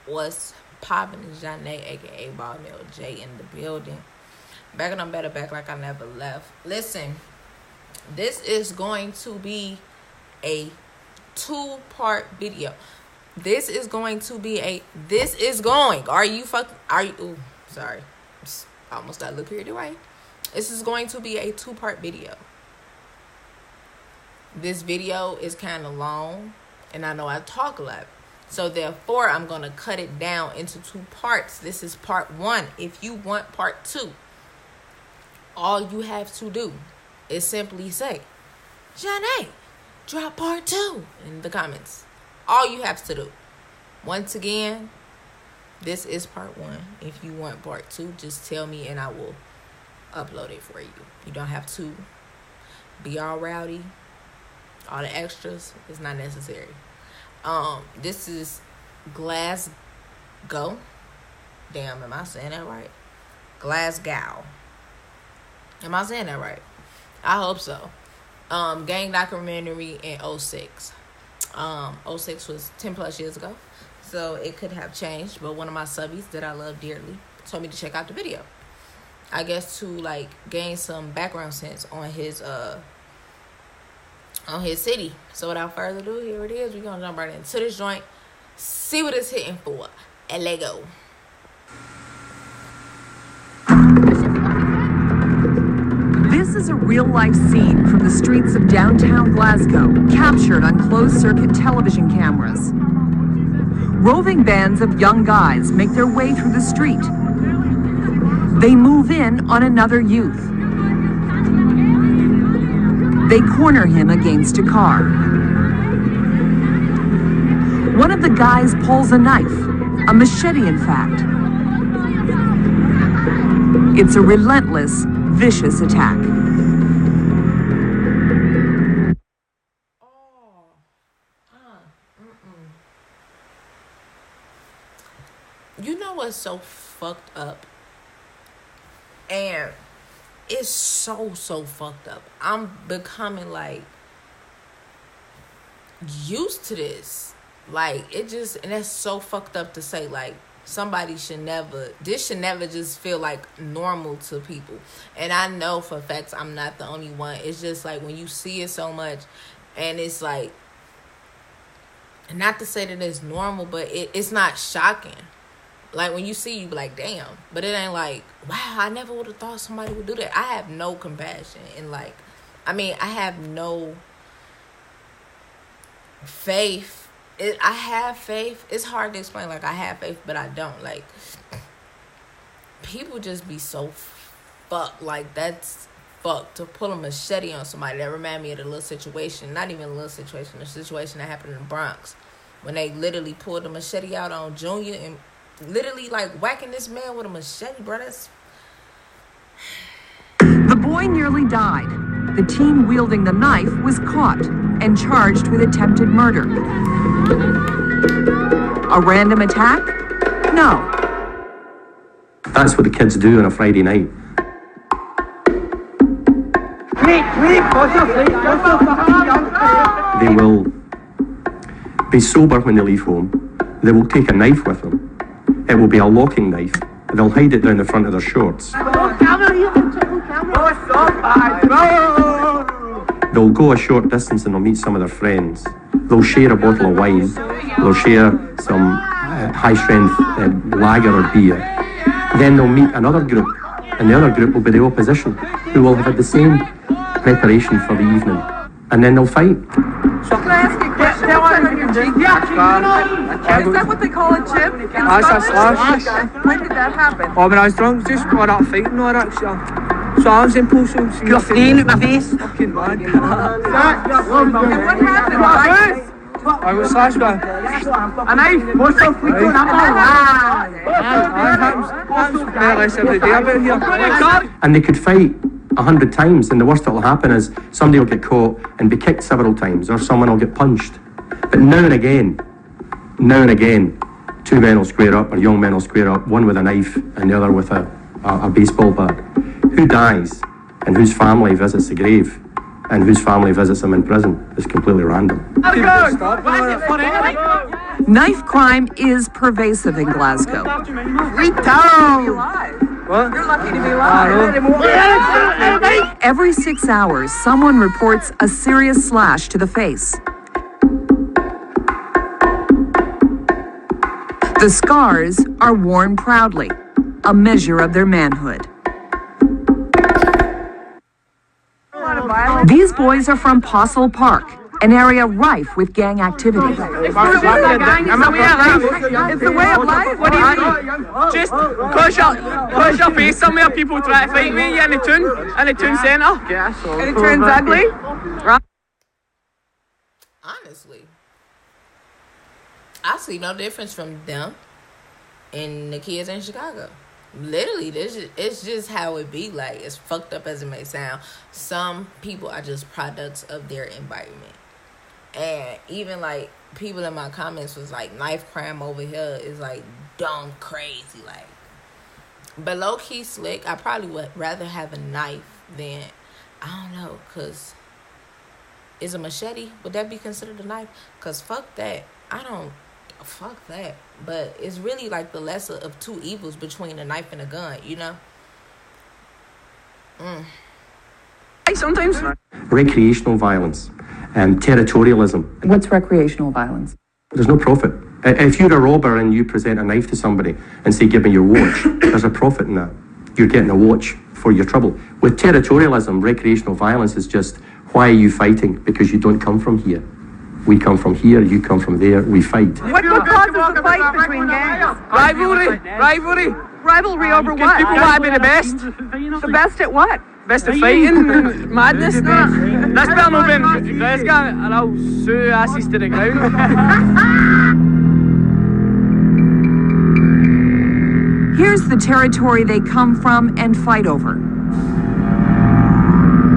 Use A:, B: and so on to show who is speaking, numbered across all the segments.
A: What's poppin' is Janae, aka Ball Mill J, in the building. Back and I'm better, back like I never left. Listen, this is going to be a 2-part video. Sorry. Almost got a little carried away. This is going to be a 2-part video. This video is kind of long, and I know I talk a lot. So therefore, I'm going to cut it down into 2 parts. This is part 1. If you want part 2, all you have to do is simply say, Janae, drop part 2 in the comments. All you have to do. Once again, this is part 1. If you want part 2, just tell me and I will upload it for you. You don't have to be all rowdy. All the extras is not necessary. This is Glasgow. Damn, am I saying that right? Glasgow. Am I saying that right? I hope so. Gang documentary in 06. 06 was 10 plus years ago, so it could have changed, but one of my subbies that I love dearly told me to check out the video. I guess to like gain some background sense on his city. So without further ado, here it is. We're gonna jump right into this joint, see what it's hitting for, and let go.
B: This is a real-life scene from the streets of downtown Glasgow, captured on closed-circuit television cameras. Roving bands of young guys make their way through the street. They move in on another youth. They corner him against a car. One of the guys pulls a knife, a machete in fact. It's a relentless, vicious attack.
A: You know what's so fucked up? And it's so fucked up. I'm becoming like used to this. Like it just, and that's so fucked up to say. Like this should never just feel like normal to people. And I know for facts I'm not the only one. It's just like when you see it so much, and it's like, not to say that it's normal, but it's not shocking. Like, when you see, you be like, damn. But it ain't like, wow, I never would have thought somebody would do that. I have no compassion. And, like, I have no faith. I have faith. It's hard to explain. Like, I have faith, but I don't. Like, people just be so fucked. Like, that's fucked. To pull a machete on somebody. That remind me of the little situation. Not even a little situation. The situation that happened in the Bronx. When they literally pulled the machete out on Junior and literally like whacking this man with a machete, bro.
B: The boy nearly died. The teen wielding the knife was caught and charged with attempted murder. A random attack? No.
C: That's what the kids do on a Friday night. They will be sober when they leave home. They will take a knife with them. It will be a locking knife. They'll hide it down the front of their shorts. They'll go a short distance and they'll meet some of their friends. They'll share a bottle of wine. They'll share some high-strength lager or beer. Then they'll meet another group, and the other group will be the opposition, who will have had the same preparation for the evening. And then they'll fight.
B: So can I ask you a question? Is that what they call a chip?
D: That's a slash.
B: When did that happen?
D: Oh, when I was drunk, just got up fighting and all that shit. So I was impulsive.
E: You're fleeing at my face.
D: Fucking mad.
B: And what happened?
D: I was slashed by a knife.
E: What's up? We don't have
D: more or less every day about here.
C: And they could fight 100 times, and the worst that will happen is somebody will get caught and be kicked several times, or someone will get punched. But now and again, two men will square up, or young men will square up, one with a knife and the other with a baseball bat. Who dies and whose family visits the grave and whose family visits them in prison is completely random.
B: Knife crime is pervasive in Glasgow.
E: We tell.
D: What?
B: You're lucky to be alive. Every 6 hours, someone reports a serious slash to the face. The scars are worn proudly, a measure of their manhood. These boys are from Postle Park, an area rife with gang activity.
D: It's the way of life. What do you mean? Just push your face somewhere, people try to fight with you in the town centre. And it turns ugly.
A: Honestly, I see no difference from them and the kids in Chicago. Literally, it's just how it be. Like, as fucked up as it may sound, some people are just products of their environment. And even like people in my comments was like, knife crime over here is like dumb crazy, like, but low key slick. I probably would rather have a knife than, I don't know, cause is a machete, would that be considered a knife? Cause fuck that, fuck that. But it's really like the lesser of two evils between a knife and a gun, you know.
D: Sometimes
C: Recreational violence and territorialism.
B: What's recreational violence?
C: There's no profit. If you're a robber and you present a knife to somebody and say, give me your watch, there's a profit in that. You're getting a watch for your trouble. With territorialism, recreational violence is just, why are you fighting? Because you don't come from here. We come from here, you come from there, we fight.
E: What causes the fight between gangs?
D: Rivalry over what? People want to be the best.
E: The best at what?
D: Best at fighting, madness, no. That's better not being Glasgow, and I'll sue asses to the ground.
B: Here's the territory they come from and fight over.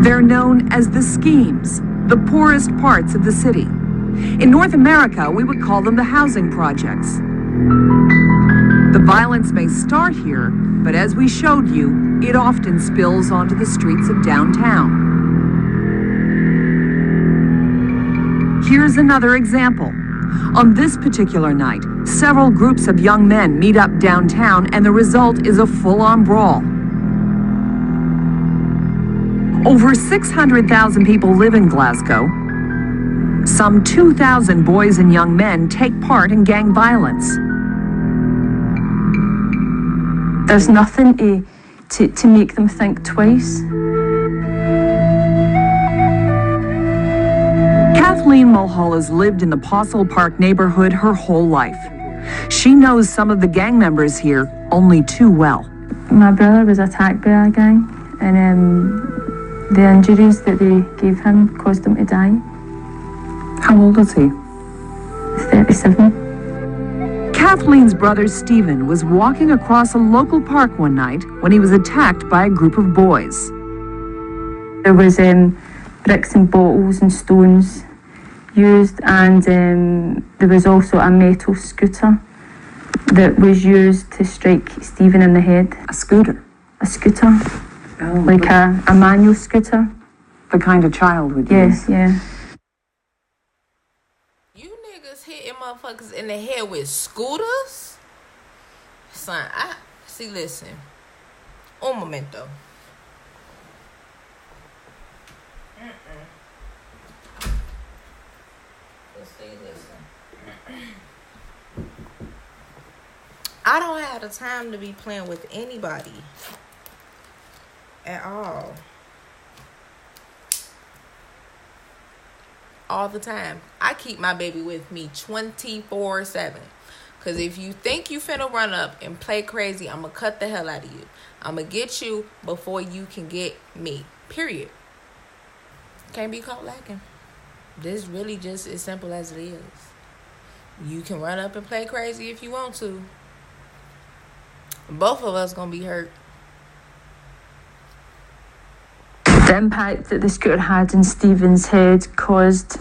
B: They're known as the schemes, the poorest parts of the city. In North America, we would call them the housing projects. The violence may start here, but as we showed you, it often spills onto the streets of downtown. Here's another example. On this particular night, several groups of young men meet up downtown, and the result is a full-on brawl. Over 600,000 people live in Glasgow. Some 2,000 boys and young men take part in gang violence.
F: There's nothing to make them think twice.
B: Kathleen Mulhall has lived in the Postle Park neighborhood her whole life. She knows some of the gang members here only too well.
F: My brother was attacked by a gang, and the injuries that they gave him caused him to die.
B: How old is he?
F: 37.
B: Kathleen's brother Stephen was walking across a local park one night when he was attacked by a group of boys.
F: There was bricks and bottles and stones used, and there was also a metal scooter that was used to strike Stephen in the head.
B: A scooter?
F: A scooter. Oh, like a manual scooter.
B: The kind a child would use?
F: Yes, yeah.
A: Hitting motherfuckers in the head with scooters? Son, listen. Un momento. Listen. I don't have the time to be playing with anybody. At all. All the time. I keep my baby with me 24/7. Because if you think you finna run up and play crazy, I'm going to cut the hell out of you. I'm going to get you before you can get me. Period. Can't be caught lacking. This really just as simple as it is. You can run up and play crazy if you want to. Both of us going to be hurt.
F: The impact that the scooter had in Stephen's head caused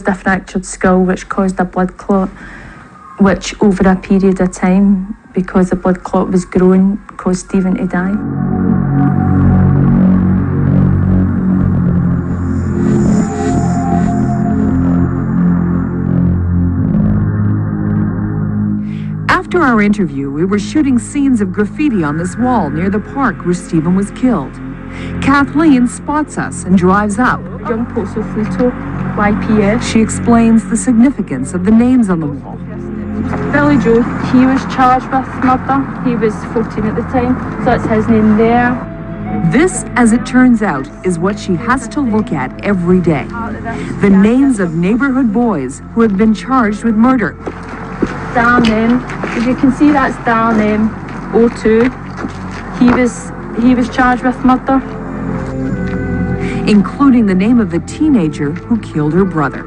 F: a fractured skull, which caused a blood clot, which over a period of time, because the blood clot was growing, caused Stephen to die.
B: After our interview, we were shooting scenes of graffiti on this wall near the park where Stephen was killed. Kathleen spots us and drives up.
F: Young Post of Fleeto, YPF.
B: She explains the significance of the names on the wall.
F: Billy Joe, he was charged with murder. He was 14 at the time, so that's his name there.
B: This, as it turns out, is what she has to look at every day. The names of neighborhood boys who have been charged with murder.
F: Darren M. If you can see, that's Darren M. 02. He was charged with murder.
B: Including the name of the teenager who killed her brother.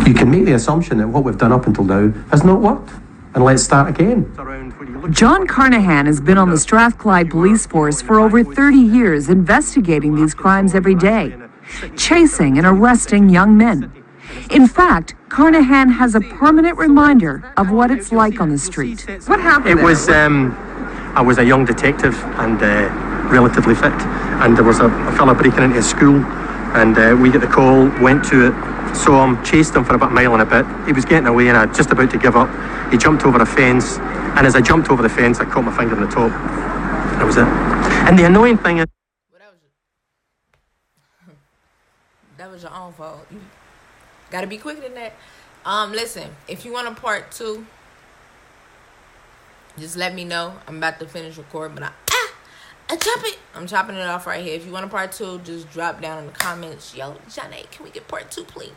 C: You can make the assumption that what we've done up until now has not worked, and let's start again.
B: John Carnahan has been on the Strathclyde Police Force for over 30 years, investigating these crimes every day, chasing and arresting young men. In fact, Carnahan has a permanent reminder of what it's like on the street.
E: What happened?
C: It was, I was a young detective and relatively fit, and there was a fella breaking into a school, and we get the call, went to it, saw him, chased him for about a mile and a bit. He was getting away and I was just about to give up. He jumped over a fence, and as I jumped over the fence, I caught my finger on the top. That was it. And the annoying thing is...
A: Well, that was your own fault. You gotta be quicker than that. Listen, if you want a part 2, just let me know. I'm about to finish recording, but I'm chopping it off right here. If you want a part 2, just drop down in the comments. Yo, Johnny, can we get part 2, please?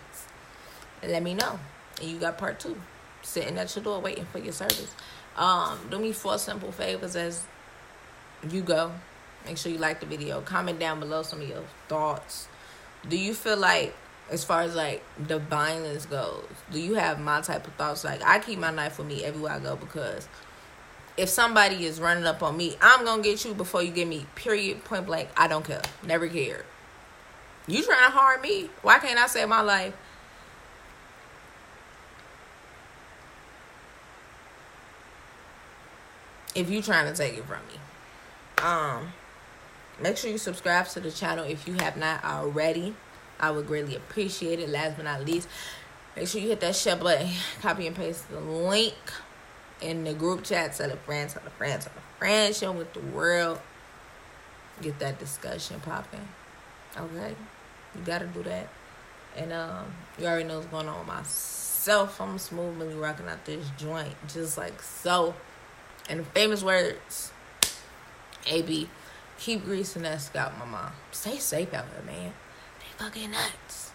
A: And let me know. And you got part 2 sitting at your door waiting for your service. Do me 4 simple favors as you go. Make sure you like the video. Comment down below some of your thoughts. Do you feel like, as far as like the violence goes, do you have my type of thoughts? Like, I keep my knife with me everywhere I go, because if somebody is running up on me, I'm gonna get you before you get me, period, point blank. I don't care. Never cared. You trying to harm me? Why can't I save my life? If you trying to take it from me. Make sure you subscribe to the channel if you have not already. I would greatly appreciate it. Last but not least, make sure you hit that share button. Copy and paste the link in the group chat. Tell a friend, tell a friend, tell a friend. Share with the world. Get that discussion popping. Okay? You gotta do that. And you already know what's going on with myself. I'm smoothly rocking out this joint. Just like so. And the famous words, AB, keep greasing that scalp, mama. Stay safe out there, man. They fucking nuts.